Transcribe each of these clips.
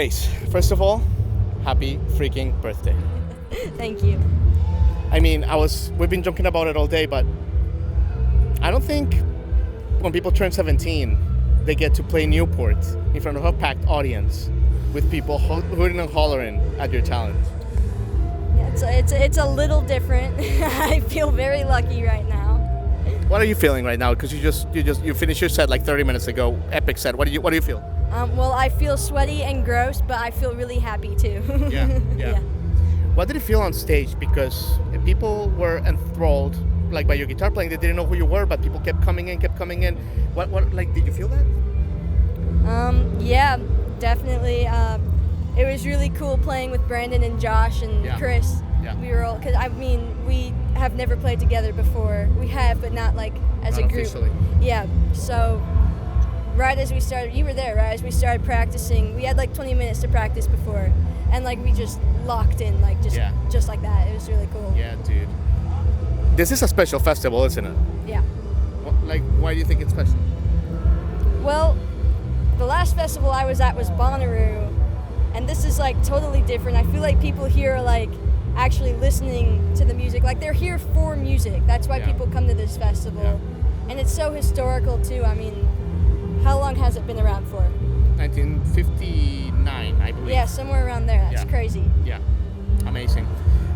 Grace, first of all, happy freaking birthday. Thank you. I mean, we've been joking about it all day, but I don't think when people turn 17, they get to play Newport in front of a packed audience with people hooting and hollering at your talent. Yeah, it's a little different. I feel very lucky right now. What are you feeling right now? Because you finished your set like 30 minutes ago, epic set. What do you feel? Well, I feel sweaty and gross, but I feel really happy too. Yeah. What did it feel on stage? Because people were enthralled, like, by your guitar playing. They didn't know who you were, but people kept coming in. What like, did you feel that? Yeah, definitely. It was really cool playing with Brandon and Josh and Chris. Yeah. We were all, because I mean, we have never played together before. We have, but not like as Not a group. officially. Yeah. So right as we started, you were there. Right as we started practicing, we had like 20 minutes to practice before, and like we just locked in, like just like that. It was really cool. Yeah, dude. This is a special festival, isn't it? Yeah. Like, why do you think it's special? Well, the last festival I was at was Bonnaroo, and this is like totally different. I feel like people here are like actually listening to the music. Like, they're here for music. That's why people come to this festival. Yeah. And it's so historical too. I mean, how long has it been around for? 1959, I believe. Yeah, somewhere around there. That's crazy. Yeah, amazing.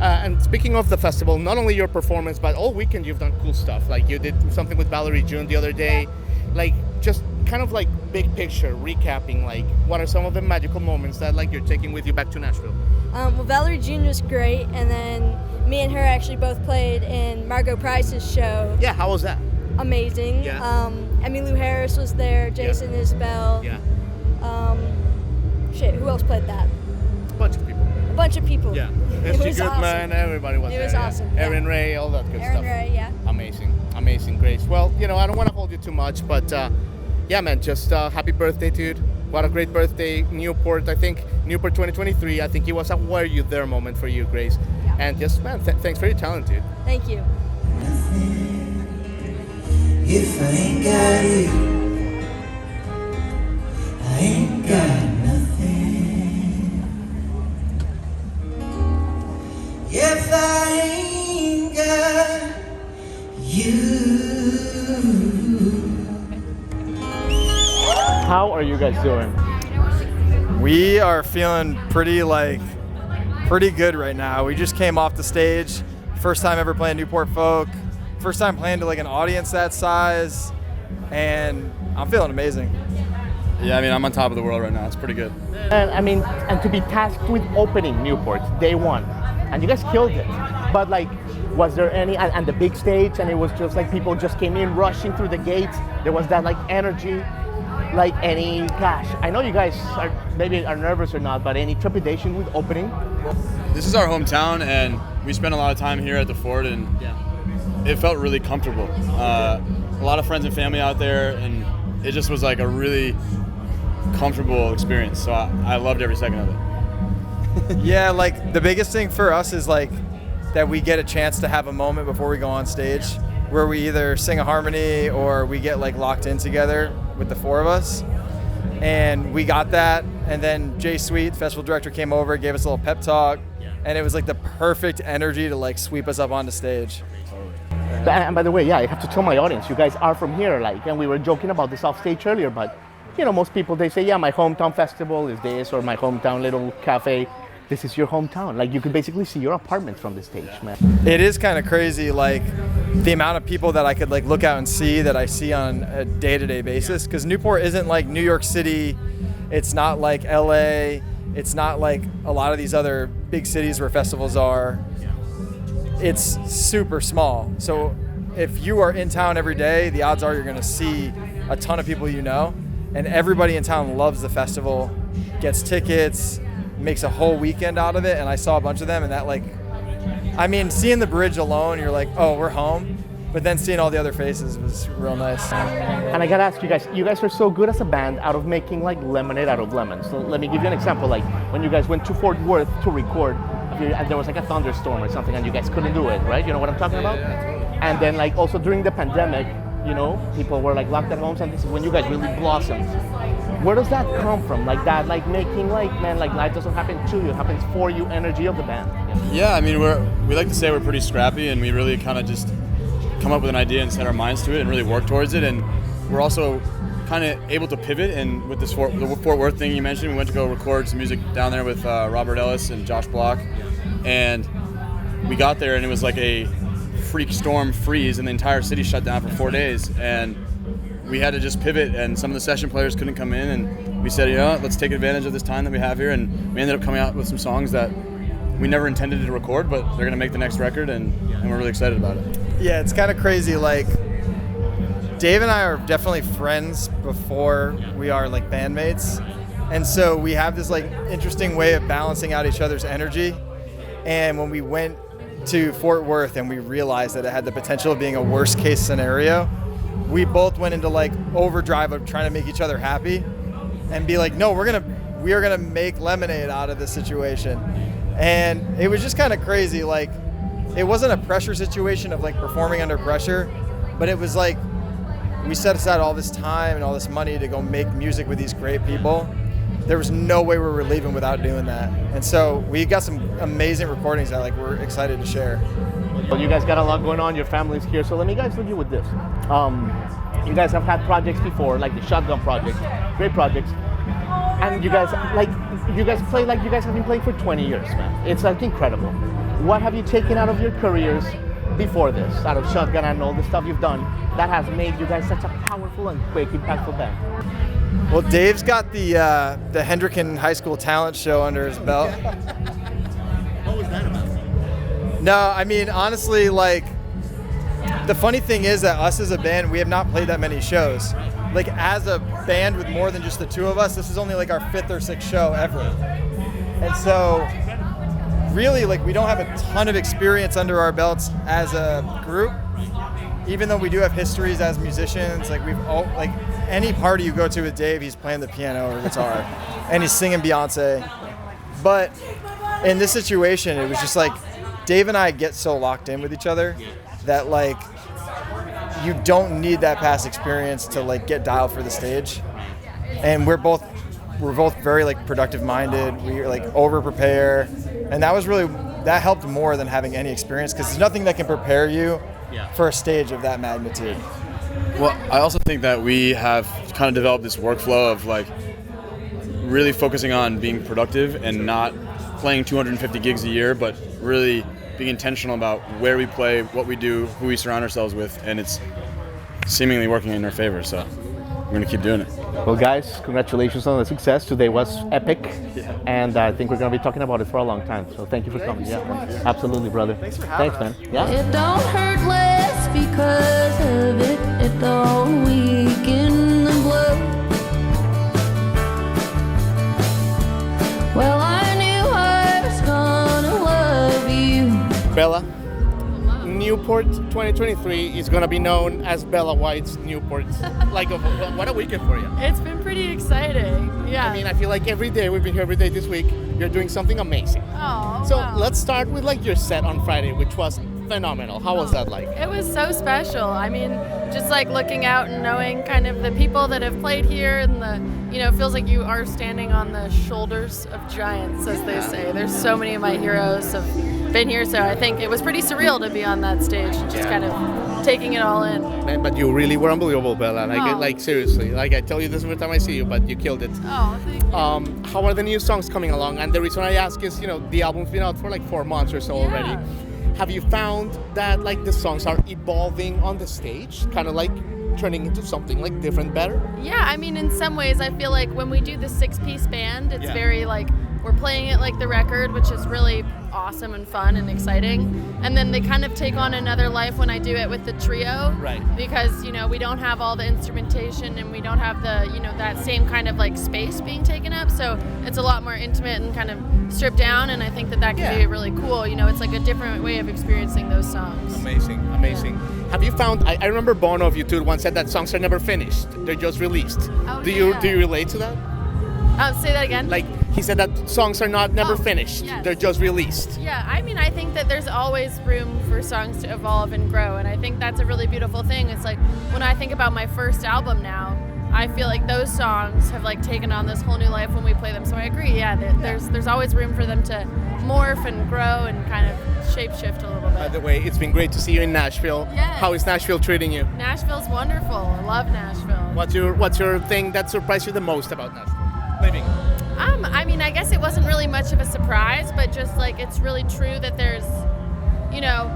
And speaking of the festival, not only your performance, but all weekend you've done cool stuff. Like, you did something with Valerie June the other day. Like, just kind of like big picture, recapping, like, what are some of the magical moments that, like, you're taking with you back to Nashville? Well, Valerie June was great, and then me and her actually both played in Margot Price's show. Yeah, how was that? Amazing. Yeah. Emmylou Harris was there, Jason Isbell. Yeah. Who else played that? A bunch of people. A bunch of people. Yeah. It S.G. was Goodman, awesome. everybody was there. It was awesome. Yeah. Erin Ray, all that good stuff. Erin Ray, yeah. Amazing, Grace. Well, I don't want to hold you too much, but yeah, man, just happy birthday, dude. What a great birthday, Newport. I think Newport 2023, I think it was a were you there moment for you, Grace. Yeah. And just, man, thanks for your talent, dude. Thank you. If I ain't got you, I ain't got nothing. If I ain't got you. How are you guys doing? We are feeling pretty good right now. We just came off the stage. First time ever playing Newport Folk. First time playing to like an audience that size. And I'm feeling amazing. Yeah, I mean, I'm on top of the world right now. It's pretty good. And to be tasked with opening Newport day one, and you guys killed it. But like, was there any, and the big stage, and it was just like people just came in rushing through the gates. There was that like energy, like any, gosh, I know you guys are nervous or not, but any trepidation with opening? This is our hometown, and we spent a lot of time here at the fort, and it felt really comfortable. A lot of friends and family out there, and it just was like a really comfortable experience. So I loved every second of it. Yeah, like the biggest thing for us is like that we get a chance to have a moment before we go on stage where we either sing a harmony or we get like locked in together with the four of us. And we got that, and then Jay Sweet, the festival director, came over, gave us a little pep talk, and it was like the perfect energy to like sweep us up onto stage. And by the way, I have to tell my audience, you guys are from here, like, and we were joking about this off stage earlier, but most people, they say, my hometown festival is this, or my hometown little cafe. This is your hometown. Like, you could basically see your apartment from the stage, man. It is kind of crazy, like the amount of people that I could like look out and see that I see on a day-to-day basis. Because Newport isn't like New York City. It's not like LA. It's not like a lot of these other big cities where festivals are. It's super small. So if you are in town every day, the odds are you're gonna see a ton of people you know. And everybody in town loves the festival, gets tickets, makes a whole weekend out of it. And I saw a bunch of them, and that like, I mean, seeing the bridge alone, you're like, oh, we're home. But then seeing all the other faces was real nice. And I gotta ask you guys are so good as a band out of making like lemonade out of lemons. So let me give you an example. Like when you guys went to Fort Worth to record, and there was like a thunderstorm or something, and you guys couldn't do it, right? You know what I'm talking about? Yeah, totally. And then like also during the pandemic, people were like locked at homes, and this is when you guys really blossomed. Where does that come from? Like that, like making like, man, like life doesn't happen to you, it happens for you energy of the band. Yeah, I mean, we like to say we're pretty scrappy, and we really kind of just come up with an idea and set our minds to it and really work towards it. And we're also kind of able to pivot. And with this the Fort Worth thing you mentioned, we went to go record some music down there with Robert Ellis and Josh Block. And we got there, and it was like a freak storm freeze, and the entire city shut down for 4 days. And we had to just pivot, and some of the session players couldn't come in, and we said, let's take advantage of this time that we have here. And we ended up coming out with some songs that we never intended to record, but they're going to make the next record, and we're really excited about it. Yeah, it's kind of crazy. Like, Dave and I are definitely friends before we are like bandmates. And so we have this like interesting way of balancing out each other's energy. And when we went to Fort Worth and we realized that it had the potential of being a worst case scenario, we both went into like overdrive of trying to make each other happy and be like, no, we are gonna make lemonade out of this situation. And it was just kind of crazy. Like, it wasn't a pressure situation of like performing under pressure, but it was like we set aside all this time and all this money to go make music with these great people. There was no way we were leaving without doing that. And so we got some amazing recordings that like we're excited to share. Well, you guys got a lot going on, your family's here, so let me guys leave you with this. You guys have had projects before, like the Shotgun Project, great projects. And you guys play like you guys have been playing for 20 years, man. It's like incredible. What have you taken out of your careers before this, out of Shotgun and all the stuff you've done, that has made you guys such a powerful and quick, impactful band? Well, Dave's got the Hendricken High School talent show under his belt. What was that about? No, I mean, honestly, like, the funny thing is that us as a band, we have not played that many shows. Like, as a band with more than just the two of us, this is only like our 5th or 6th show ever. And so, really, like, we don't have a ton of experience under our belts as a group. Even though we do have histories as musicians, like, any party you go to with Dave, he's playing the piano or guitar, and he's singing Beyonce. But in this situation, it was just like, Dave and I get so locked in with each other that, like, you don't need that past experience to like get dialed for the stage. And we're both very like productive minded. We like over prepare, and that helped more than having any experience, because there's nothing that can prepare you for a stage of that magnitude. Well, I also think that we have kind of developed this workflow of like really focusing on being productive and not playing 250 gigs a year, but really being intentional about where we play, what we do, who we surround ourselves with, and it's seemingly working in our favor, so we're going to keep doing it. Well, guys, congratulations on the success. Today was epic, and I think we're going to be talking about it for a long time, so thank you for coming. Yeah, absolutely, brother. Thanks for having us. Man. Yeah. It don't hurt less because of it. It don't weaken the blood. Well, I knew I was gonna love you. Bella, Newport 2023 is going to be known as Bella White's Newport. Like, what a weekend for you. It's been pretty exciting. Yeah. I mean, I feel like every day, we've been here every day this week, you're doing something amazing. Oh, So wow. let's start with like your set on Friday, which was phenomenal. How was that like? It was so special. I mean, just like looking out and knowing kind of the people that have played here, and it feels like you are standing on the shoulders of giants, as they say. There's so many of my heroes have been here, so I think it was pretty surreal to be on that stage and just kind of taking it all in. Man, but you really were unbelievable, Bella. Oh. Like seriously. Like, I tell you this every time I see you, but you killed it. Oh, thank you. How are the new songs coming along? And the reason I ask is, the album's been out for like 4 months or so already. Have you found that like the songs are evolving on the stage, kind of like turning into something like different, better? Yeah, I mean, in some ways, I feel like when we do the 6-piece band, it's very like we're playing it like the record, which is really awesome and fun and exciting. And then they kind of take on another life when I do it with the trio, Right. Because we don't have all the instrumentation and we don't have the that same kind of like space being taken up. So it's a lot more intimate and kind of stripped down. And I think that can be really cool. It's like a different way of experiencing those songs. Amazing. Have you found? I remember Bono of U2 once said that songs are never finished; they're just released. Oh, do you yeah. relate to that? Say that again. Like, he said that songs are never finished; yes. they're just released. Yeah, I mean, I think that there's always room for songs to evolve and grow, and I think that's a really beautiful thing. It's like when I think about my first album now, I feel like those songs have like taken on this whole new life when we play them. So I agree. Yeah, there's always room for them to morph and grow and kind of shapeshift a little By bit. the way, it's been great to see you in Nashville. Yes. How is Nashville treating you? Nashville's wonderful. I love Nashville. What's your thing that surprised you the most about Nashville? Living. I mean, I guess it wasn't really much of a surprise, but just like it's really true that there's, you know,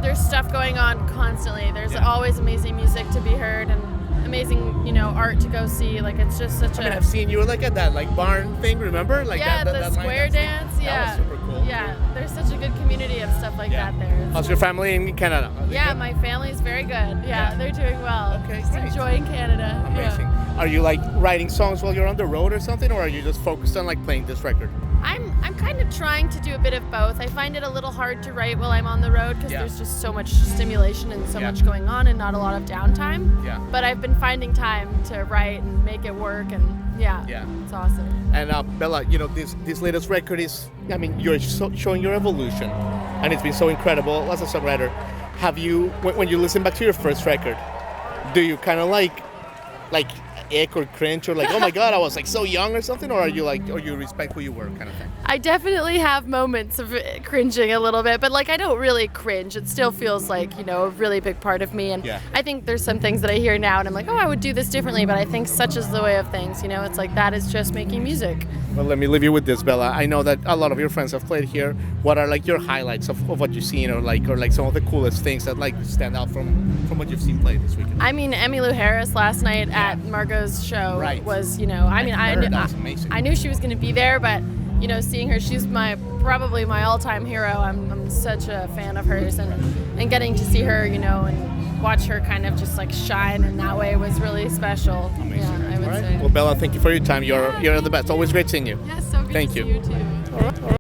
there's stuff going on constantly. There's always amazing music to be heard and amazing, you know, art to go see. Like it's just such I mean, I've seen you like at that like barn thing, remember? Like yeah, that the line square dancing? dance. Yeah, That was super cool. Yeah, there's such a good community of stuff like that there. It's- How's your family in Canada? Are they yeah, good? my family's very good. Yeah, they're doing well. Okay, Just great. enjoying Canada. Amazing. Yeah. Are you like writing songs while you're on the road or something, or are you just focused on like playing this record? I'm kind of trying to do a bit of both. I find it a little hard to write while I'm on the road because there's just so much stimulation and so much going on and not a lot of downtime. Yeah. But I've been finding time to write and make it work, and it's awesome. And Bella, you know, this latest record is, I mean, you're showing your evolution, and it's been so incredible as a songwriter. Have you, when you listen back to your first record, do you kind of like ick or cringe or like, oh my God, I was like so young or something, or are you like, or you respect who you were kind of thing? I definitely have moments of cringing a little bit, but like I don't really cringe. It still feels like, you know, a really big part of me. And I think there's some things that I hear now and I'm like, oh, I would do this differently, but I think such is the way of things, you know, it's like that is just making music. Well, let me leave you with this, Bella. I know that a lot of your friends have played here. What are like your highlights of what you've seen, or like some of the coolest things that like stand out from what you've seen play this weekend? I mean, Emmylou Harris last night at Margot's show was, you know, I mean, I knew she was going to be there, but you know, seeing her, she's probably my all-time hero. I'm such a fan of hers, and getting to see her, you know, and watch her kind of just like shine in that way was really special. Amazing. Yeah, I would say. Well, Bella, thank you for your time. You're the best. Always great seeing you. Yes, so good Thank to you. see you too.